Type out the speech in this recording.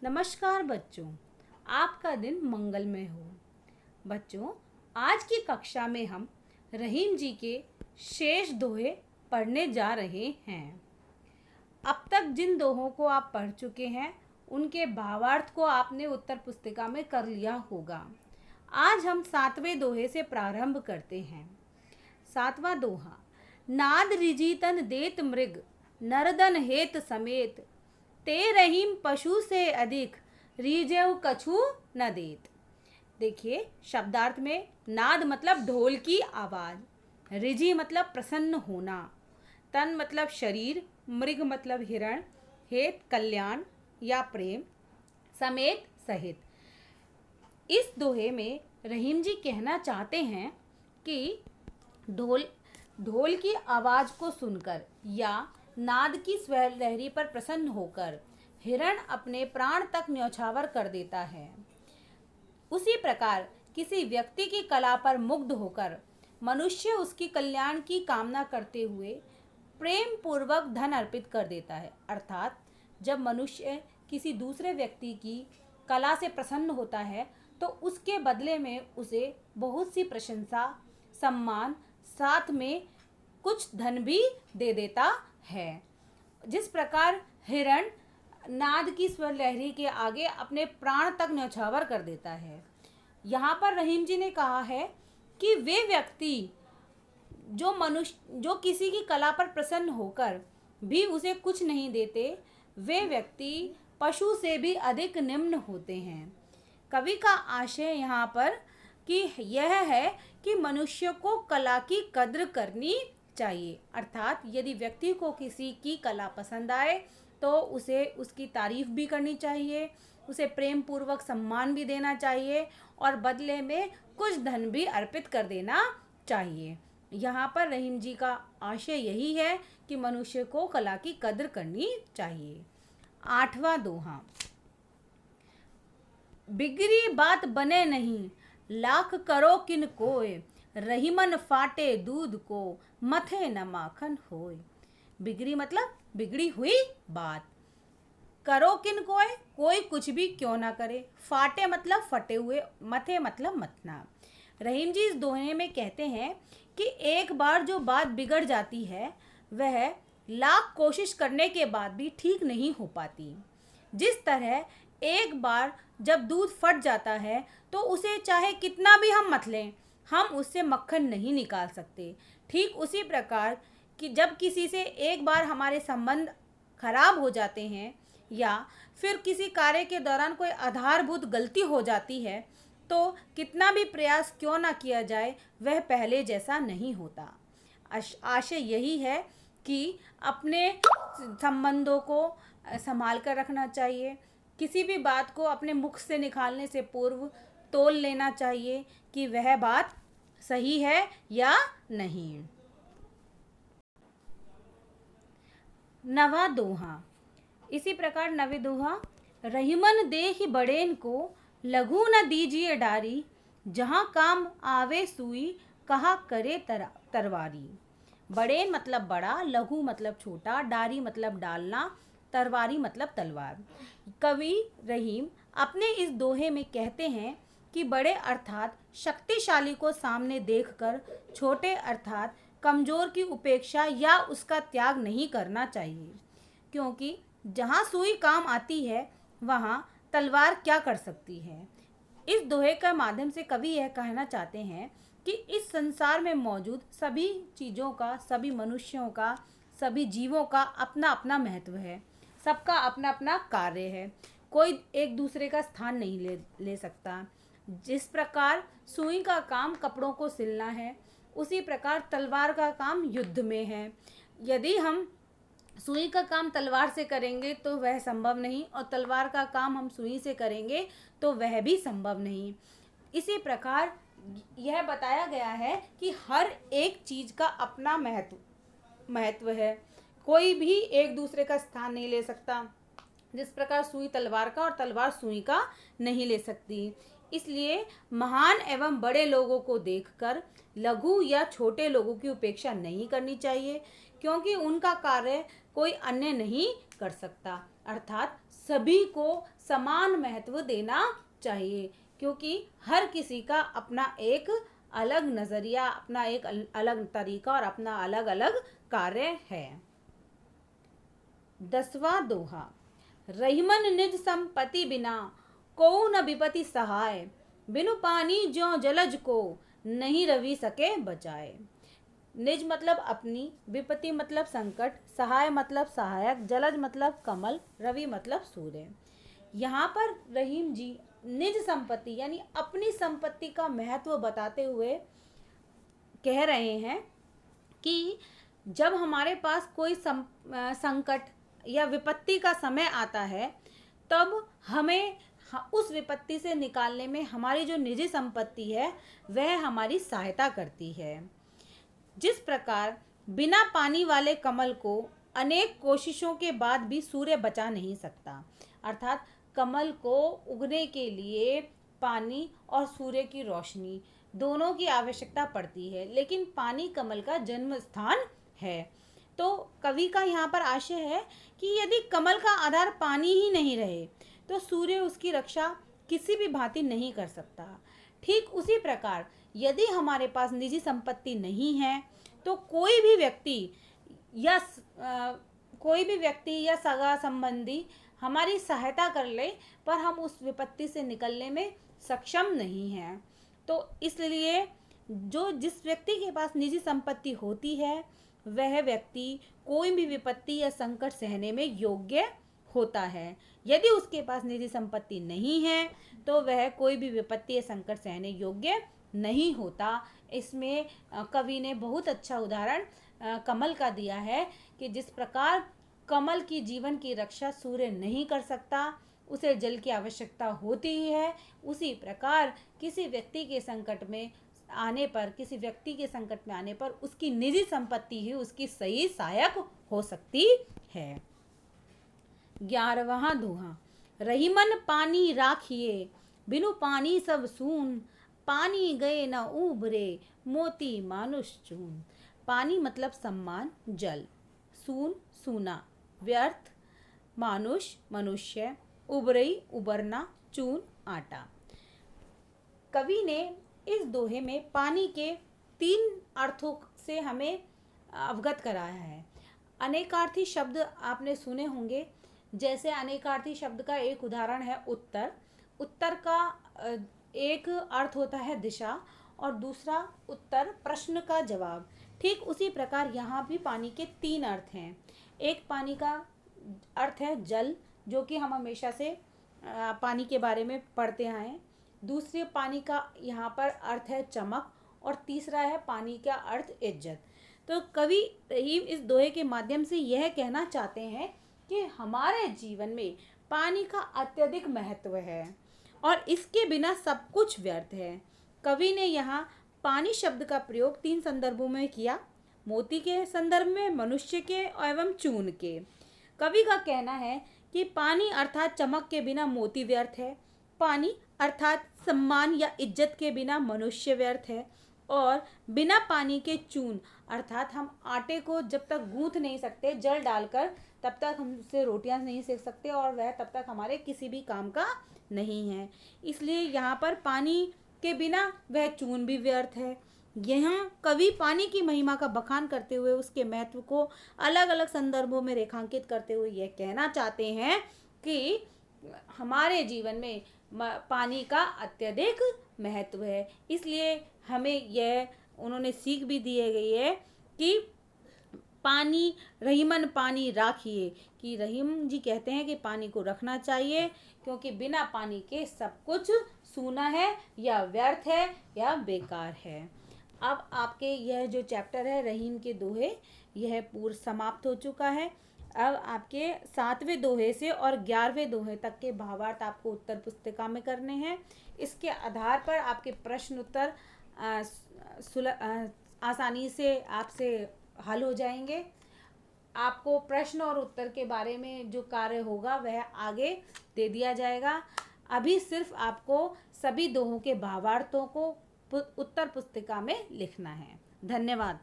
नमस्कार बच्चों, आपका दिन मंगलमय हो। बच्चों, आज की कक्षा में हम रहीम जी के शेष दोहे पढ़ने जा रहे हैं। अब तक जिन दोहों को आप पढ़ चुके हैं उनके भावार्थ को आपने उत्तर पुस्तिका में कर लिया होगा। आज हम 7वें दोहे से प्रारंभ करते हैं। 7वां दोहा। नाद रिजीतन देत मृग, नरदन हेत समेत, ते रहीम पशु से अधिक, रीजेव कछु न देत। देखिए, शब्दार्थ में नाद मतलब ढोल की आवाज, रिजी मतलब प्रसन्न होना, तन मतलब शरीर, मृग मतलब हिरण, हेत कल्याण या प्रेम, समेत सहित। इस दोहे में रहीम जी कहना चाहते हैं कि ढोल की आवाज को सुनकर या नाद की स्वर लहरी पर प्रसन्न होकर हिरण अपने प्राण तक न्यौछावर कर देता है। उसी प्रकार किसी व्यक्ति की कला पर मुग्ध होकर मनुष्य उसकी कल्याण की कामना करते हुए प्रेम पूर्वक धन अर्पित कर देता है। अर्थात जब मनुष्य किसी दूसरे व्यक्ति की कला से प्रसन्न होता है तो उसके बदले में उसे बहुत सी प्रशंसा, सम्मान, साथ में कुछ धन भी दे देता है। जिस प्रकार हिरण नाद की स्वर लहरी के आगे अपने प्राण तक न्यौछावर कर देता है, यहाँ पर रहीम जी ने कहा है कि वे व्यक्ति जो किसी की कला पर प्रसन्न होकर भी उसे कुछ नहीं देते, वे व्यक्ति पशु से भी अधिक निम्न होते हैं। कवि का आशय यहाँ पर कि यह है कि मनुष्य को कला की कद्र करनी चाहिए। अर्थात यदि व्यक्ति को किसी की कला पसंद आए तो उसे उसकी तारीफ भी करनी चाहिए, उसे प्रेम पूर्वक सम्मान भी देना चाहिए और बदले में कुछ धन भी अर्पित कर देना चाहिए। यहाँ पर रहीम जी का आशय यही है कि मनुष्य को कला की कद्र करनी चाहिए। 8वां दोहा। बिगड़ी बात बने नहीं, लाख करो किन कोय, रहीमन फाटे दूध को, मथे न माखन होय। बिगड़ी मतलब बिगड़ी हुई बात, करो किन कोई कुछ भी क्यों ना करे, फाटे मतलब फटे हुए, मथे मतलब मथना। रहीम जी इस दोहे में कहते हैं कि एक बार जो बात बिगड़ जाती है वह लाख कोशिश करने के बाद भी ठीक नहीं हो पाती। जिस तरह एक बार जब दूध फट जाता है तो उसे चाहे कितना भी हम मथ लें, हम उससे मक्खन नहीं निकाल सकते। ठीक उसी प्रकार कि जब किसी से एक बार हमारे संबंध खराब हो जाते हैं या फिर किसी कार्य के दौरान कोई आधारभूत गलती हो जाती है तो कितना भी प्रयास क्यों ना किया जाए वह पहले जैसा नहीं होता। आशय यही है कि अपने संबंधों को संभाल कर रखना चाहिए। किसी भी बात को अपने मुख से निकालने से पूर्व तोल लेना चाहिए कि वह बात सही है या नहीं। 9वां दोहा। इसी प्रकार 9वें दोहा। रहीमन देहि बड़ेन को, लघु न दीजिए डारी, जहाँ काम आवे सुई, कहा करे तरवारी। बड़ेन मतलब बड़ा, लघु मतलब छोटा, डारी मतलब डालना, तरवारी मतलब तलवार। कवि रहीम अपने इस दोहे में कहते हैं कि बड़े अर्थात शक्तिशाली को सामने देखकर छोटे अर्थात कमजोर की उपेक्षा या उसका त्याग नहीं करना चाहिए, क्योंकि जहाँ सुई काम आती है वहाँ तलवार क्या कर सकती है। इस दोहे के माध्यम से कवि यह कहना चाहते हैं कि इस संसार में मौजूद सभी चीज़ों का, सभी मनुष्यों का, सभी जीवों का अपना अपना महत्व है, सबका अपना अपना कार्य है, कोई एक दूसरे का स्थान नहीं ले सकता। जिस प्रकार सुई का काम कपड़ों को सिलना है, उसी प्रकार तलवार का काम युद्ध में है। यदि हम सुई का काम तलवार से करेंगे तो वह संभव नहीं, और तलवार का काम हम सुई से करेंगे तो वह भी संभव नहीं। इसी प्रकार यह बताया गया है कि हर एक चीज़ का अपना महत्व है, कोई भी एक दूसरे का स्थान नहीं ले सकता। जिस प्रकार सुई तलवार का और तलवार सुई का नहीं ले सकती। इसलिए महान एवं बड़े लोगों को देखकर लघु या छोटे लोगों की उपेक्षा नहीं करनी चाहिए, क्योंकि उनका कार्य कोई अन्य नहीं कर सकता। अर्थात सभी को समान महत्व देना चाहिए, क्योंकि हर किसी का अपना एक अलग नज़रिया, अपना एक अलग तरीका और अपना अलग अलग कार्य है। 10वां दोहा। रहीमन निज संपत्ति बिना को न विपत्ति सहाय, बिनु पानी ज्यों जलज को नहीं रवि सके बचाए। निज मतलब अपनी, विपत्ति मतलब संकट, सहाय मतलब सहायक, जलज मतलब कमल, रवि मतलब सूर्य। यहाँ पर रहीम जी निज संपत्ति यानी अपनी संपत्ति का महत्व बताते हुए कह रहे हैं कि जब हमारे पास कोई संकट या विपत्ति का समय आता है, तब हमें उस विपत्ति से निकालने में हमारी जो निजी संपत्ति है वह हमारी सहायता करती है। जिस प्रकार बिना पानी वाले कमल को अनेक कोशिशों के बाद भी सूर्य बचा नहीं सकता, अर्थात कमल को उगने के लिए पानी और सूर्य की रोशनी दोनों की आवश्यकता पड़ती है, लेकिन पानी कमल का जन्म स्थान है। तो कवि का यहाँ पर आशय है कि यदि कमल का आधार पानी ही नहीं रहे तो सूर्य उसकी रक्षा किसी भी भांति नहीं कर सकता। ठीक उसी प्रकार यदि हमारे पास निजी संपत्ति नहीं है तो कोई भी व्यक्ति या सगा संबंधी हमारी सहायता कर ले, पर हम उस विपत्ति से निकलने में सक्षम नहीं हैं। तो इसलिए जिस व्यक्ति के पास निजी संपत्ति होती है वह व्यक्ति कोई भी विपत्ति या संकट सहने में योग्य होता है। यदि उसके पास निजी संपत्ति नहीं है तो वह कोई भी विपत्ति या संकट सहने योग्य नहीं होता। इसमें कवि ने बहुत अच्छा उदाहरण कमल का दिया है कि जिस प्रकार कमल की जीवन की रक्षा सूर्य नहीं कर सकता, उसे जल की आवश्यकता होती ही है, उसी प्रकार किसी व्यक्ति के संकट में आने पर उसकी निजी संपत्ति ही उसकी सही सहायक हो सकती है। 11वां दोहा। रहीमन पानी राखिए, बिनु पानी सब सून, पानी गए न उबरे, मोती मानुष चून। पानी मतलब सम्मान, जल, सून सूना, व्यर्थ, मानुष मनुष्य, उबरई उबरना, चून आटा। कवि ने इस दोहे में पानी के 3 अर्थों से हमें अवगत कराया है। अनेकार्थी शब्द आपने सुने होंगे, जैसे अनेकार्थी शब्द का एक उदाहरण है उत्तर। उत्तर का एक अर्थ होता है दिशा और दूसरा उत्तर प्रश्न का जवाब। ठीक उसी प्रकार यहाँ भी पानी के 3 अर्थ हैं। एक पानी का अर्थ है जल, जो कि हम हमेशा से पानी के बारे में पढ़ते आए हैं। दूसरे पानी का यहाँ पर अर्थ है चमक और तीसरा है पानी का अर्थ इज्जत। तो कवि रहीम इस दोहे के माध्यम से यह कहना चाहते हैं कि हमारे जीवन में पानी का अत्यधिक महत्व है और इसके बिना सब कुछ व्यर्थ है। कवि ने यहाँ पानी शब्द का प्रयोग 3 संदर्भों में किया, मोती के संदर्भ में, मनुष्य के एवं चून के। कवि का कहना है कि पानी अर्थात चमक के बिना मोती व्यर्थ है, पानी अर्थात सम्मान या इज्जत के बिना मनुष्य व्यर्थ है, और बिना पानी के चून अर्थात हम आटे को जब तक गूंथ नहीं सकते जल डालकर, तब तक हम उससे रोटियां नहीं सेक सकते और वह तब तक हमारे किसी भी काम का नहीं है। इसलिए यहाँ पर पानी के बिना वह चून भी व्यर्थ है। यहाँ कवि पानी की महिमा का बखान करते हुए उसके महत्व को अलग अलग संदर्भों में रेखांकित करते हुए यह कहना चाहते हैं कि हमारे जीवन में पानी का अत्यधिक महत्व है। इसलिए हमें उन्होंने सीख भी दी गई है कि पानी, रहीमन पानी राखिए, कि रहीम जी कहते हैं कि पानी को रखना चाहिए, क्योंकि बिना पानी के सब कुछ सूना है या व्यर्थ है या बेकार है। अब आपके यह जो चैप्टर है रहीम के दोहे, यह पूर्ण समाप्त हो चुका है। अब आपके 7वें दोहे से और 11वें दोहे तक के भावार्थ आपको उत्तर पुस्तिका में करने हैं। इसके आधार पर आपके प्रश्न उत्तर आसानी से आपसे हल हो जाएंगे। आपको प्रश्न और उत्तर के बारे में जो कार्य होगा वह आगे दे दिया जाएगा। अभी सिर्फ आपको सभी दोहों के भावार्थों को उत्तर पुस्तिका में लिखना है। धन्यवाद।